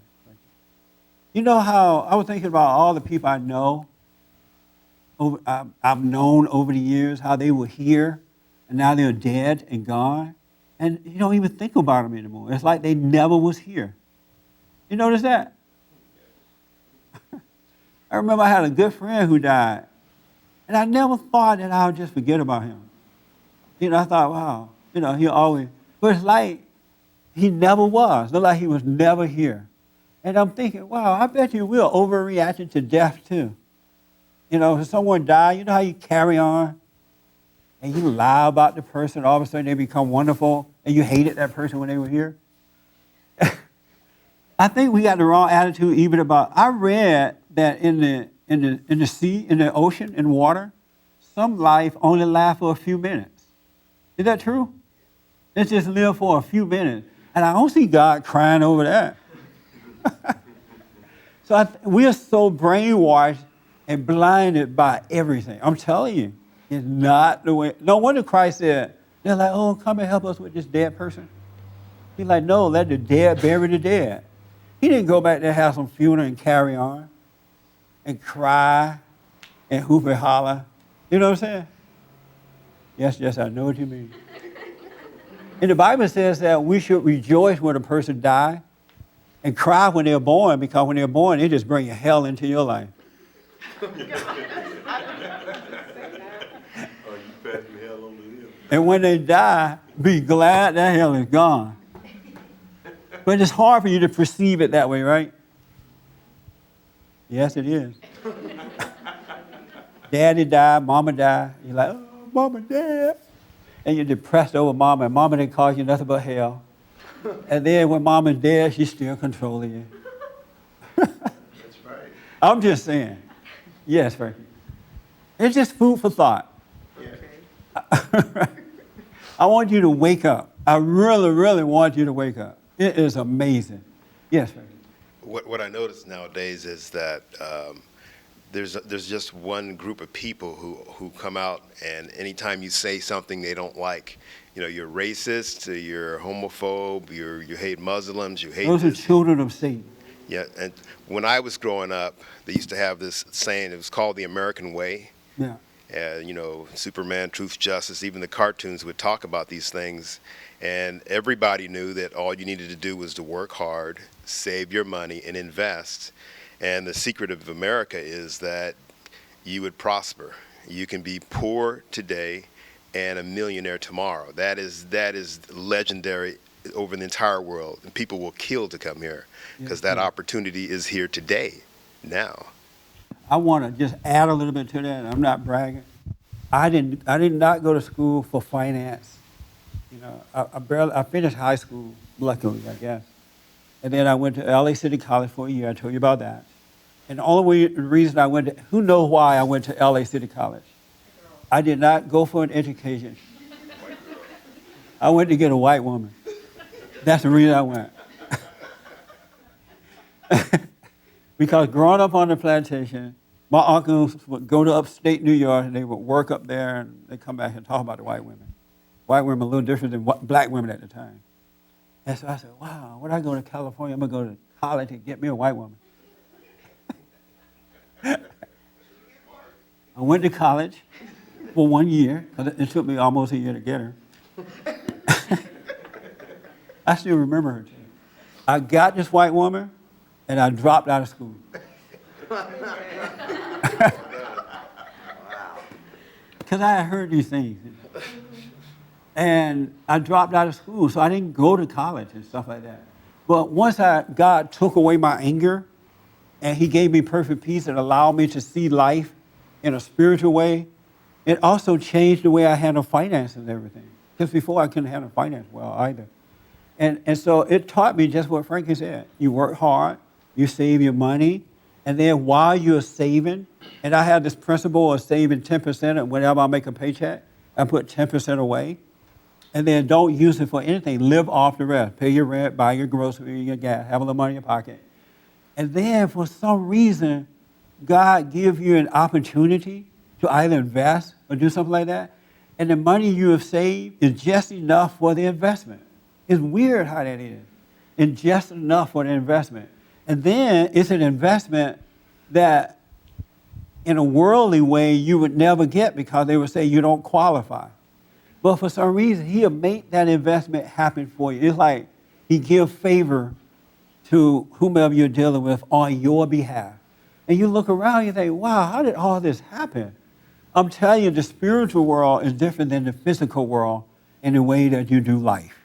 You know how I was thinking about all the people I know, I've known over the years, how they were here, and now they're dead and gone. And you don't even think about them anymore. It's like they never was here. You notice that? I remember I had a good friend who died, and I never thought that I would just forget about him. I thought, wow, he always, but it's like he never was. Looked like he was never here. And I'm thinking, wow, I bet you we're overreacting to death too. If someone died, you know how you carry on? And you lie about the person, all of a sudden they become wonderful, and you hated that person when they were here? I think we got the wrong attitude even about, I read that in the sea, in the ocean, in water, some life only lasts for a few minutes. Is that true? It just live for a few minutes. And I don't see God crying over that. So we are so brainwashed and blinded by everything. I'm telling you, it's not the way. No wonder Christ said, they're like, oh, come and help us with this dead person. He's like, no, let the dead bury the dead. He didn't go back there and have some funeral and carry on and cry and hoop and holler. You know what I'm saying? Yes, I know what you mean. And the Bible says that we should rejoice when a person dies and cry when they're born, because when they're born, they just bring hell into your life. And when they die, be glad that hell is gone. But it's hard for you to perceive it that way, right? Yes, it is. Daddy died, mama died. You're like, oh, mama, dad. And you're depressed over mama, and mama didn't cause you nothing but hell. And then when mama's dead, she's still controlling you. That's right. I'm just saying. Yes, Frankie. It's just food for thought. Okay. I want you to wake up. I really, really want you to wake up. It is amazing. Yes, Frankie. What I notice nowadays is that there's just one group of people who come out, and anytime you say something they don't like, you know, you're racist, you're homophobe, you hate Muslims, you hate. Those are children of Satan. Yeah, and when I was growing up, they used to have this saying. It was called the American Way. Yeah. You know, Superman, Truth, Justice. Even the cartoons would talk about these things, and everybody knew that all you needed to do was to work hard, save your money, and invest. And the secret of America is that you would prosper. You can be poor today and a millionaire tomorrow. That is legendary over the entire world, and people will kill to come here because that opportunity is here today, now. I want to just add a little bit to that. I'm not bragging. I did not go to school for finance. You know, I finished high school, luckily, I guess. And then I went to LA City College for a year. I told you about that. And the only reason I went to, who knows why I went to LA City College? I did not go for an education. I went to get a white woman. That's the reason I went. Because growing up on the plantation, my uncles would go to upstate New York and they would work up there and they come back and talk about the white women. White women are a little different than black women at the time. And so I said, wow, when I go to California, I'm going to go to college and get me a white woman. I went to college for 1 year, because it took me almost a year to get her. I still remember her too. I got this white woman, and I dropped out of school. Because I had heard these things. And I dropped out of school, so I didn't go to college and stuff like that. But once God took away my anger, and he gave me perfect peace and allowed me to see life in a spiritual way, it also changed the way I handle finances and everything. Because before I couldn't handle finance well either. And so it taught me just what Frankie said. You work hard, you save your money, and then while you're saving, and I have this principle of saving 10%, and whenever I make a paycheck, I put 10% away. And then don't use it for anything. Live off the rest. Pay your rent, buy your groceries, your gas, have a little money in your pocket. And then for some reason, God gives you an opportunity to either invest or do something like that. And the money you have saved is just enough for the investment. It's weird how that is. It's just enough for the investment. And then it's an investment that in a worldly way you would never get because they would say you don't qualify. But for some reason, he'll make that investment happen for you. It's like he gives favor to whomever you're dealing with on your behalf. And you look around and you think, wow, how did all this happen? I'm telling you, the spiritual world is different than the physical world in the way that you do life.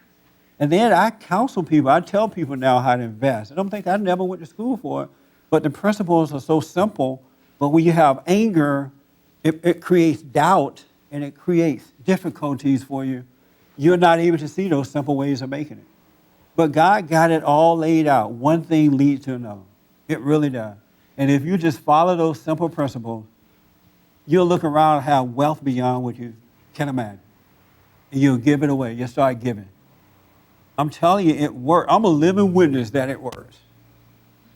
And then I counsel people. I tell people now how to invest. I don't think I never went to school for it, but the principles are so simple. But when you have anger, it creates doubt and it creates difficulties for you. You're not able to see those simple ways of making it. But God got it all laid out. One thing leads to another. It really does. And if you just follow those simple principles, you'll look around and have wealth beyond what you can imagine. And you'll give it away. You'll start giving. I'm telling you, it works. I'm a living witness that it works.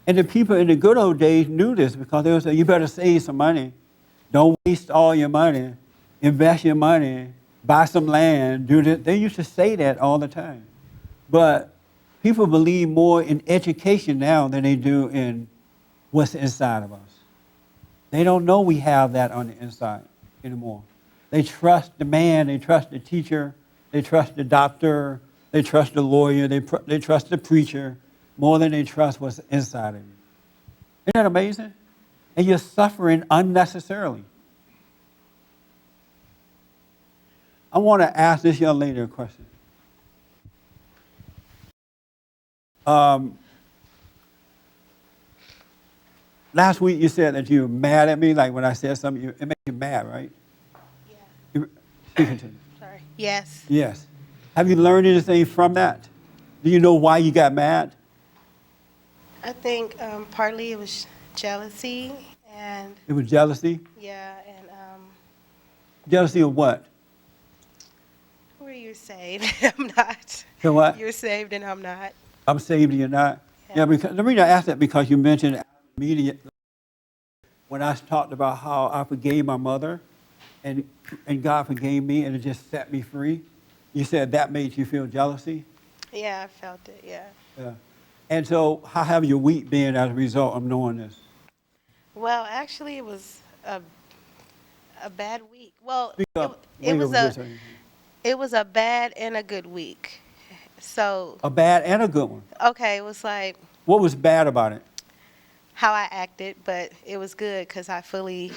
And the people in the good old days knew this because they would say, you better save some money. Don't waste all your money. Invest your money. Buy some land. Do this. They used to say that all the time. But people believe more in education now than they do in what's inside of us. They don't know we have that on the inside anymore. They trust the man, they trust the teacher, they trust the doctor, they trust the lawyer, they trust the preacher more than they trust what's inside of you. Isn't that amazing? And you're suffering unnecessarily. I want to ask this young lady a question. Last week you said that you were mad at me, like when I said something, it made you mad, right? Yeah. You speaking to me. Sorry. Yes. Yes. Have you learned anything from that? Do you know why you got mad? I think partly it was jealousy and It was jealousy? yeah, and Jealousy of what? who are you saved? I'm not. So what? You're saved and I'm not. I'm saved and you're not? Yeah, because the reason I asked that because you mentioned media when I talked about how I forgave my mother and God forgave me and it just set me free. You said that made you feel jealousy? Yeah, I felt it, yeah. Yeah. And so how have your week been as a result of knowing this? Well, actually it was a bad week. Well, Speak up. it was Wait over this. it was a bad and a good week. So, A bad and a good one. okay, it was like What was bad about it? how I acted, but it was good because I fully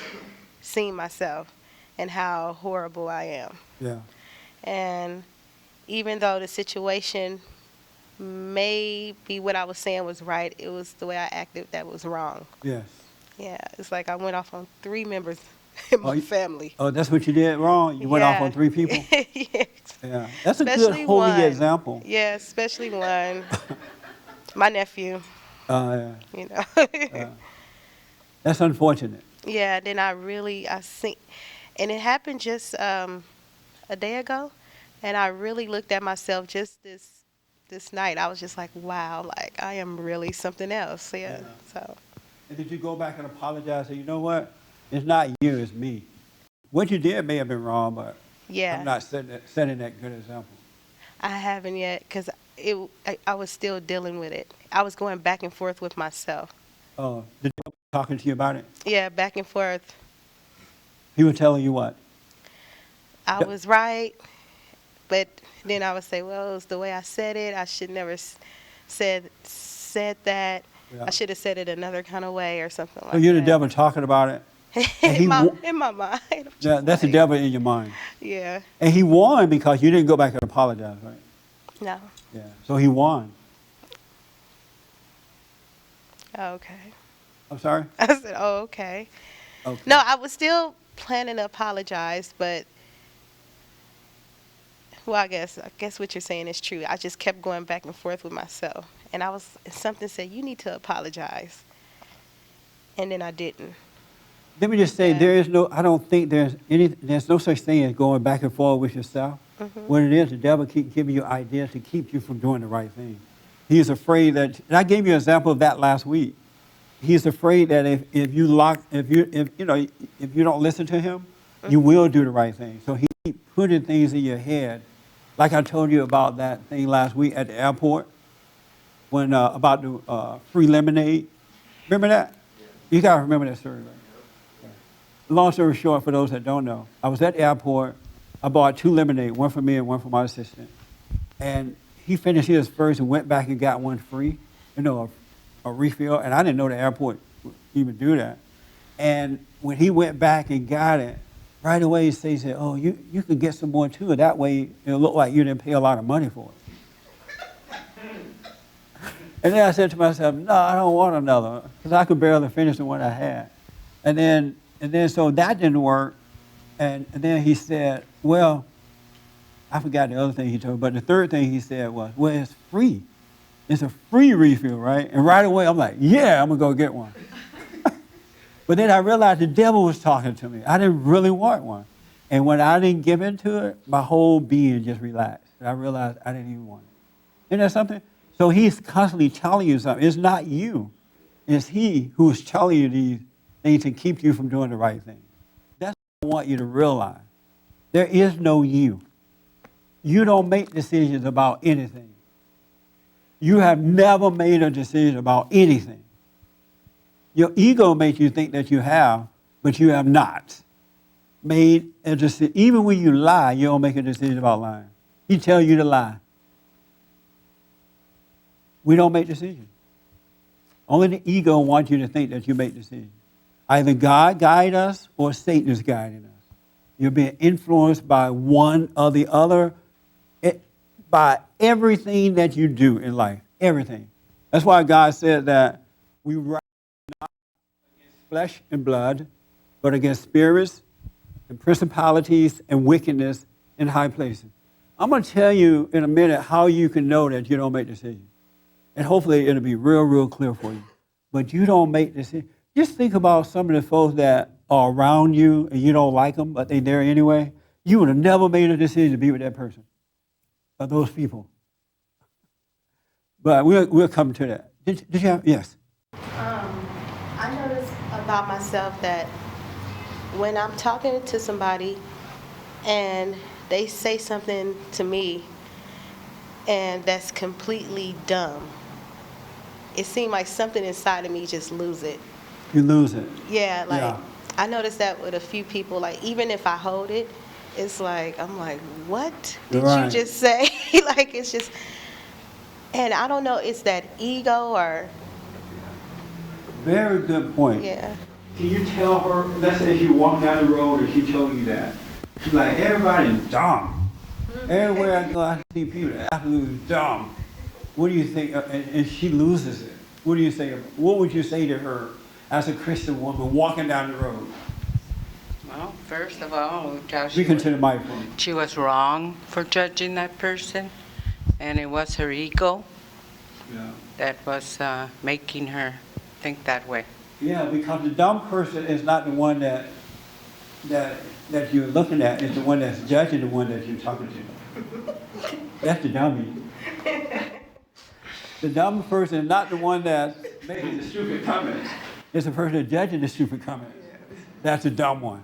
seen myself and how horrible I am. Yeah. And even though the situation may be what I was saying was right, it was the way I acted that was wrong. Yes. Yeah, it's like I went off on 3 members in my family. Oh, that's what you did wrong? You went off on 3 people? Yes. Yeah. That's a Especially good, holy one. example. Yeah, especially one. My nephew, Yeah. you know. That's unfortunate. Yeah, then I seen, and it happened just a day ago, and I really looked at myself just this night. I was just like, wow, like I am really something else. Yeah. So. And did you go back and apologize? Say, you know what? It's not you, it's me. What you did may have been wrong, but Yeah. I'm not setting that good example. I haven't yet because I was still dealing with it. I was going back and forth with myself. Did he talking to you about it? Yeah, back and forth. He was telling you what? I was right, but then I would say, well, it was the way I said it. I should never said that. Yeah. I should have said it another kind of way or something like So you're the that. devil talking about it? And he in my mind. I'm Yeah, just that's the like, devil in your mind. Yeah. And he won because you didn't go back and apologize, right? No. Yeah. So he won. Oh, okay. I'm sorry? I said, oh, okay. Okay. No, I was still planning to apologize, but well, I guess what you're saying is true. I just kept going back and forth with myself, and something said you need to apologize, and then I didn't. Let me just say, I don't think there's no such thing as going back and forth with yourself. Mm-hmm. What it is, the devil keeps giving you ideas to keep you from doing the right thing. He's afraid that, and I gave you an example of that last week. He's afraid that if you don't listen to him, you will do the right thing. So he keeps putting things in your head, like I told you about that thing last week at the airport, when about the free lemonade. Remember that? You gotta remember that story, right? Long story short, for those that don't know, I was at the airport. I bought 2 lemonade, one for me and one for my assistant. And he finished his first and went back and got one free, a refill. And I didn't know the airport would even do that. And when he went back and got it, right away he said, oh, you could get some more too. That way it'll look like you didn't pay a lot of money for it. And then I said to myself, no, I don't want another, because I could barely finish the one I had. And then so that didn't work. And then he said, well, I forgot the other thing he told me, but the third thing he said was, well, it's free. It's a free refill, right? And right away I'm like, yeah, I'm going to go get one. But then I realized the devil was talking to me. I didn't really want one. And when I didn't give into it, my whole being just relaxed. And I realized I didn't even want it. Isn't that something? So he's constantly telling you something. It's not you. It's he who is telling you these things to keep you from doing the right thing. That's what I want you to realize. There is no you. You don't make decisions about anything. You have never made a decision about anything. Your ego makes you think that you have, but you have not made a decision. Even when you lie, you don't make a decision about lying. He tells you to lie. We don't make decisions. Only the ego wants you to think that you make decisions. Either God guides us or Satan is guiding us. You're being influenced by one or the other, by everything that you do in life. Everything. That's why God said that we wrestle not against flesh and blood, but against spirits and principalities and wickedness in high places. I'm going to tell you in a minute how you can know that you don't make decisions. And hopefully it'll be real, real clear for you. But you don't make decisions. Just think about some of the folks that are around you and you don't like them, but they're there anyway. You would have never made a decision to be with that person or those people. But we'll come to that. Did you have, yes? I notice about myself that when I'm talking to somebody and they say something to me and that's completely dumb, it seems like something inside of me just lose it. You lose it. Yeah, like Yeah. I noticed that with a few people. Like even if I hold it, it's like I'm like, what did you Right. just say? Like it's just, and I don't know, it's that ego or Very good point. yeah. Can you tell her, let's say she walked down the road and she told you that. She's like, everybody's dumb. Everywhere I go, I see people that are absolutely dumb. What do you think? And she loses it. What do you say? What would you say to her as a Christian woman walking down the road? Well, first of all, Josh, Speaking to the microphone. she was wrong for judging that person, and it was her ego Yeah. that was making her think that way. Yeah, because the dumb person is not the one that you're looking at. It's the one that's judging the one that you're talking to. That's the dummy. The dumb person is not the one that's making the stupid comments. It's the person that's judging the stupid comments. That's the dumb one.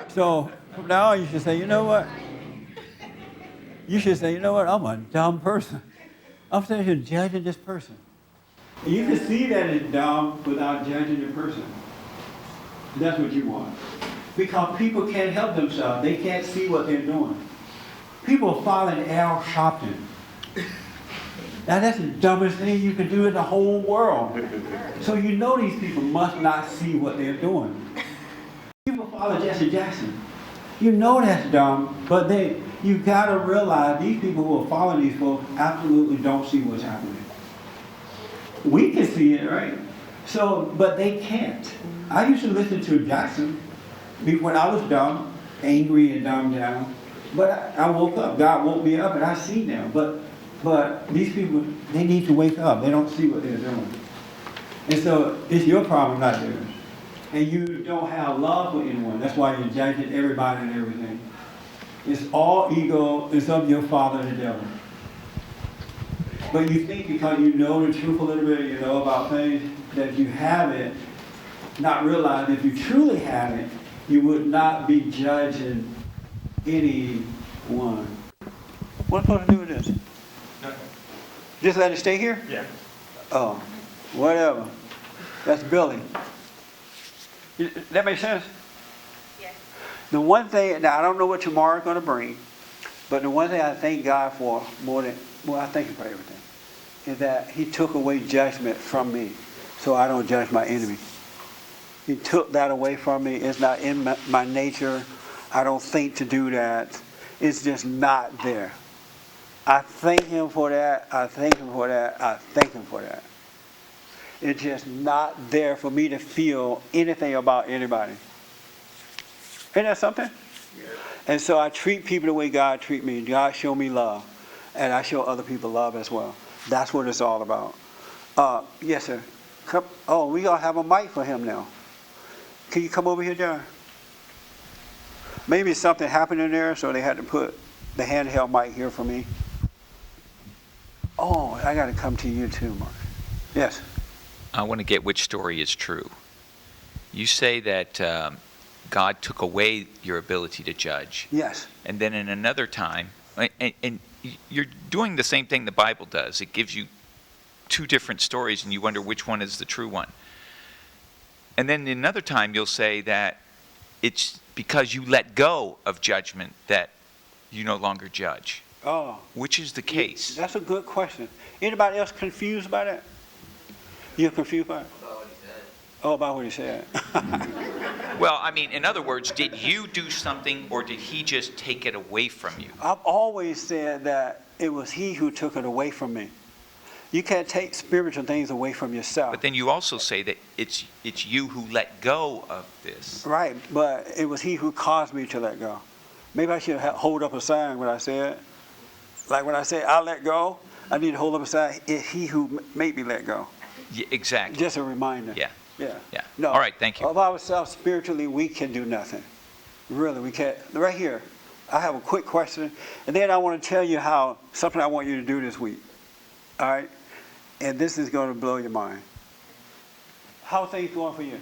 So from now on, you should say, you know what? You should say, you know what? I'm a dumb person. I'm sitting here judging this person. And you can see that it's dumb without judging the person. That's what you want. Because people can't help themselves. They can't see what they're doing. People are following Al Sharpton. Now that's the dumbest thing you can do in the whole world. So you know these people must not see what they're doing. People follow Jesse Jackson. You know that's dumb, but you gotta realize these people who are following these folks absolutely don't see what's happening. We can see it, right? So, but they can't. I used to listen to Jackson when I was dumb, angry and dumbed down. But I woke up. God woke me up and I see now. But these people, they need to wake up. They don't see what they're doing. And so it's your problem, not theirs. And you don't have love for anyone. That's why you're judging everybody and everything. It's all ego. It's of your father, the devil. But you think because you know the truth a little bit, you know about things, that you have it, not realizing if you truly had it, you would not be judging anyone. What's supposed to do with this? Just let it stay here? Yeah. Oh, whatever. That's Billy. That makes sense? Yes. The one thing, now I don't know what tomorrow's going to bring, but the one thing I thank God for more than, well, I thank Him for everything, is that He took away judgment from me so I don't judge my enemy. He took that away from me. It's not in my nature. I don't think to do that. It's just not there. I thank Him for that. I thank Him for that. I thank Him for that. It's just not there for me to feel anything about anybody. Ain't that something? Yeah. And so I treat people the way God treats me. God show me love. And I show other people love as well. That's what it's all about. Yes, sir. Oh, we going to have a mic for him now. Can you come over here, John? Maybe something happened in there, so they had to put the handheld mic here for me. Oh, I got to come to you too, Mark. Yes. I want to get which story is true. You say that God took away your ability to judge. Yes. And then in another time, and you're doing the same thing the Bible does. It gives you two different stories, and you wonder which one is the true one. And then another time you'll say that it's because you let go of judgment that you no longer judge. Oh. Which is the case? That's a good question. Anybody else confused by that? You're confused by it? Oh, about what he said. Well, I mean, in other words, did you do something or did he just take it away from you? I've always said that it was he who took it away from me. You can't take spiritual things away from yourself. But then you also say that it's you who let go of this. Right, but it was he who caused me to let go. Maybe I should hold up a sign when I said, like when I say I let go, I need to hold up a sign, it's he who made me let go. Yeah, exactly. Just a reminder. Yeah. Yeah. Yeah. No. All right, thank you. Of ourselves spiritually, we can do nothing. Really, we can't. Right here, I have a quick question, and then I want to tell you how something I want you to do this week. All right? And this is going to blow your mind. How are things going for you?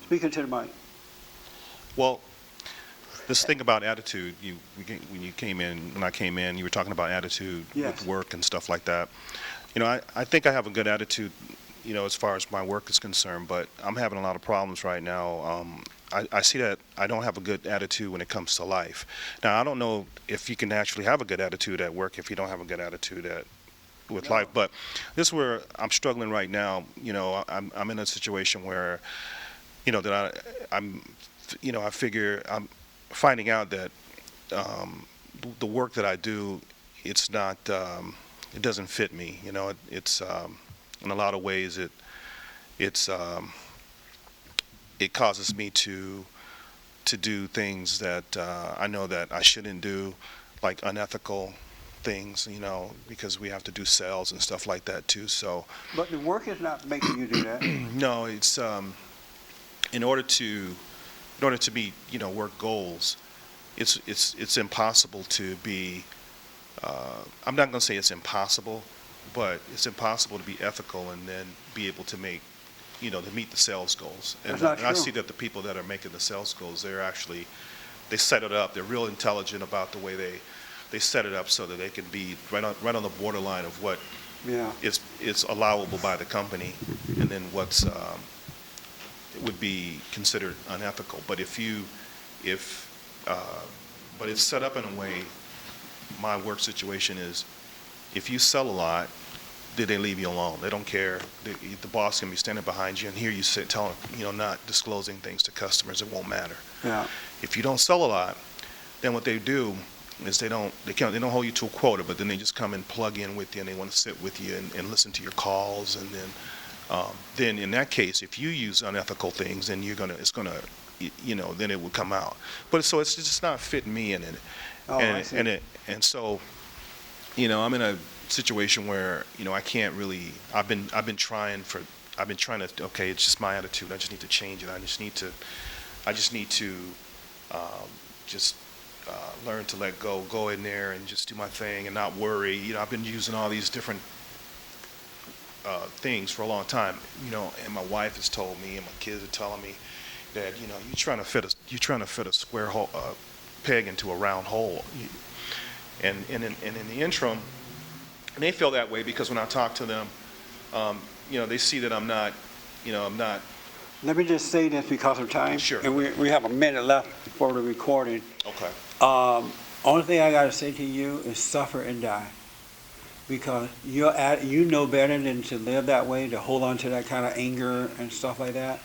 Speaking to the mic. Well, this thing about attitude, when you came in, when I came in, you were talking about attitude Yes. with work and stuff like that. You know, I think I have a good attitude, you know, as far as my work is concerned, but I'm having a lot of problems right now. I see that I don't have a good attitude when it comes to life. Now, I don't know if you can actually have a good attitude at work if you don't have a good attitude with life, but this is where I'm struggling right now. You know, I'm in a situation where, you know, that I figure I'm finding out that the work that I do, it's not, it doesn't fit me. You know, it's in a lot of ways it causes me to do things that I know that I shouldn't do, like unethical things, you know, because we have to do sales and stuff like that too. So. But the work is not making you do that. No, it's in order to meet, you know, work goals, it's impossible to be. I'm not going to say it's impossible, but it's impossible to be ethical and then be able to make, you know, to meet the sales goals. And, That's not and I true. see that the people that are making the sales goals, they set it up. They're real intelligent about the way they set it up so that they can be right on the borderline of what is allowable by the company, and then what's would be considered unethical. But but it's set up in a way. My work situation is, if you sell a lot, then they leave you alone. They don't care. The boss can be standing behind you and hear you sit, telling, you know, not disclosing things to customers. It won't matter. Yeah. If you don't sell a lot, then what they do is they don't hold you to a quota, but then they just come and plug in with you, and they want to sit with you and listen to your calls, and then in that case, if you use unethical things, then then it would come out. But so it's just not fitting me in it. Oh, I see. And so, you know, I'm in a situation where, you know, I can't really. I've been trying to. Okay, it's just my attitude. I just need to change it. I just need to learn to let go in there and just do my thing and not worry. You know, I've been using all these different things for a long time. You know, and my wife has told me, and my kids are telling me that, you know, you're trying to fit a square hole, peg into a round hole. And in the interim, and they feel that way because when I talk to them, you know, they see that I'm not. Let me just say this because of time. Sure. And we have a minute left before the recording. Okay. Only thing I got to say to you is suffer and die. Because you know better than to live that way, to hold on to that kind of anger and stuff like that.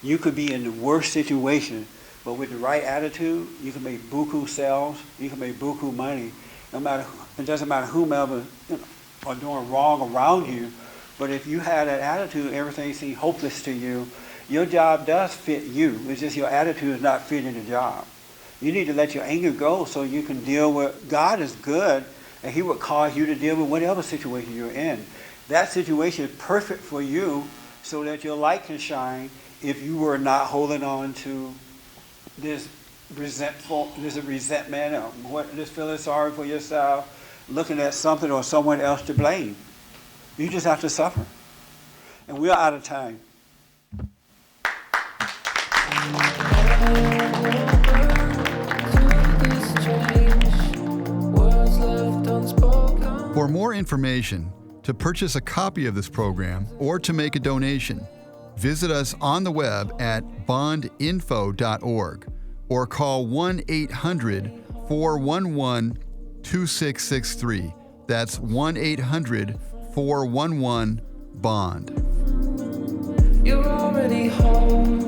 You could be in the worst situation, but with the right attitude, you can make buku sales, you can make buku money. It doesn't matter whomever, you know, are doing wrong around you, but if you have that attitude, everything seems hopeless to you. Your job does fit you. It's just your attitude is not fitting the job. You need to let your anger go so you can deal with. God is good, and he would cause you to deal with whatever situation you're in. That situation is perfect for you so that your light can shine if you were not holding on to this resentment, or this feeling sorry for yourself, looking at something or someone else to blame. You just have to suffer. And we are out of time. For more information, to purchase a copy of this program, or to make a donation, visit us on the web at bondinfo.org or call 1-800-411-2663. That's 1-800-411-BOND. You're already home.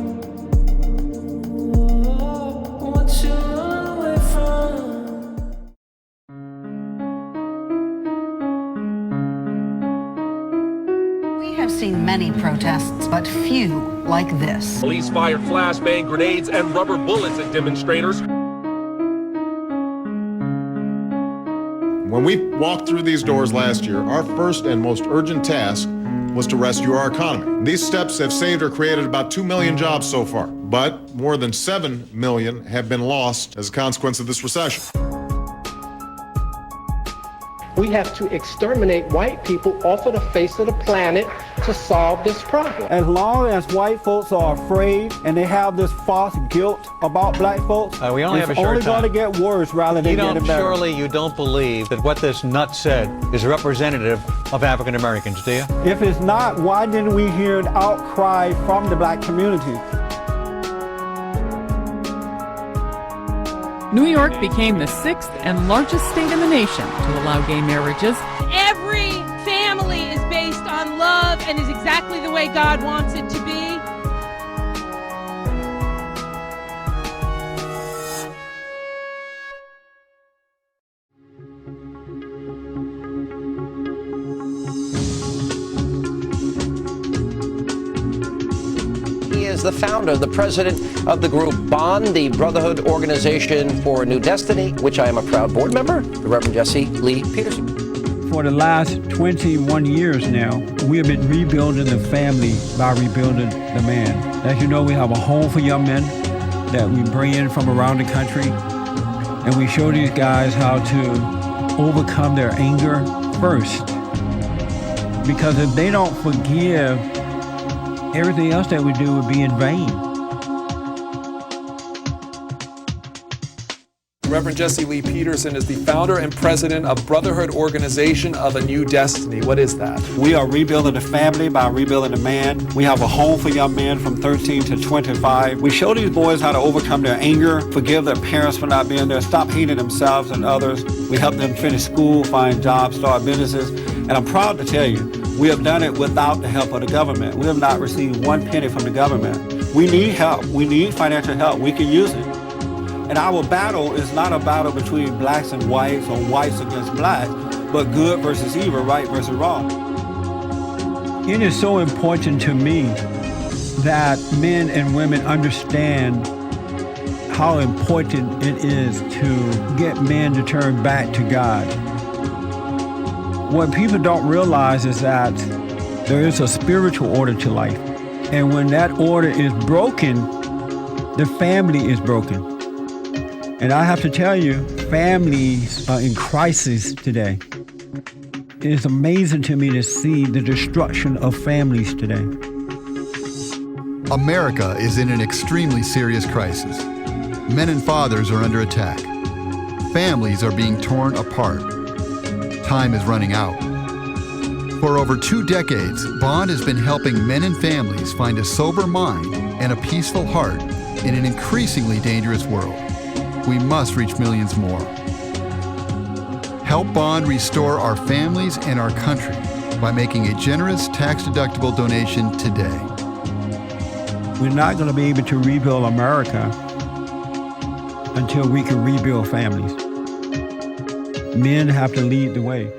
What you run away from? We have seen many protests, but few like this. Police fired flashbang grenades and rubber bullets at demonstrators. When we walked through these doors last year, our first and most urgent task was to rescue our economy. These steps have saved or created about 2 million jobs so far, but more than 7 million have been lost as a consequence of this recession. We have to exterminate white people off of the face of the planet to solve this problem. As long as white folks are afraid and they have this false guilt about black folks, we only have a short it's only going to get worse rather than getting better. Surely you don't believe that what this nut said is representative of African Americans, do you? If it's not, why didn't we hear an outcry from the black community? New York became the 6th and largest state in the nation to allow gay marriages. Every family is based on love and is exactly the way God wants it to be. He is the founder, the president of the group BOND, the Brotherhood Organization for a New Destiny, which I am a proud board member, the Reverend Jesse Lee Peterson. For the last 21 years now, we have been rebuilding the family by rebuilding the man. As you know, we have a home for young men that we bring in from around the country, and we show these guys how to overcome their anger first. Because if they don't forgive, everything else that we do would be in vain. Reverend Jesse Lee Peterson is the founder and president of Brotherhood Organization of a New Destiny. What is that? We are rebuilding the family by rebuilding the man. We have a home for young men from 13 to 25. We show these boys how to overcome their anger, forgive their parents for not being there, stop hating themselves and others. We help them finish school, find jobs, start businesses. And I'm proud to tell you, we have done it without the help of the government. We have not received one penny from the government. We need help. We need financial help. We can use it. And our battle is not a battle between blacks and whites or whites against blacks, but good versus evil, right versus wrong. It is so important to me that men and women understand how important it is to get men to turn back to God. What people don't realize is that there is a spiritual order to life. And when that order is broken, the family is broken. And I have to tell you, families are in crisis today. It is amazing to me to see the destruction of families today. America is in an extremely serious crisis. Men and fathers are under attack. Families are being torn apart. Time is running out. For over 2 decades, Bond has been helping men and families find a sober mind and a peaceful heart in an increasingly dangerous world. We must reach millions more. Help Bond restore our families and our country by making a generous tax-deductible donation today. We're not going to be able to rebuild America until we can rebuild families. Men have to lead the way.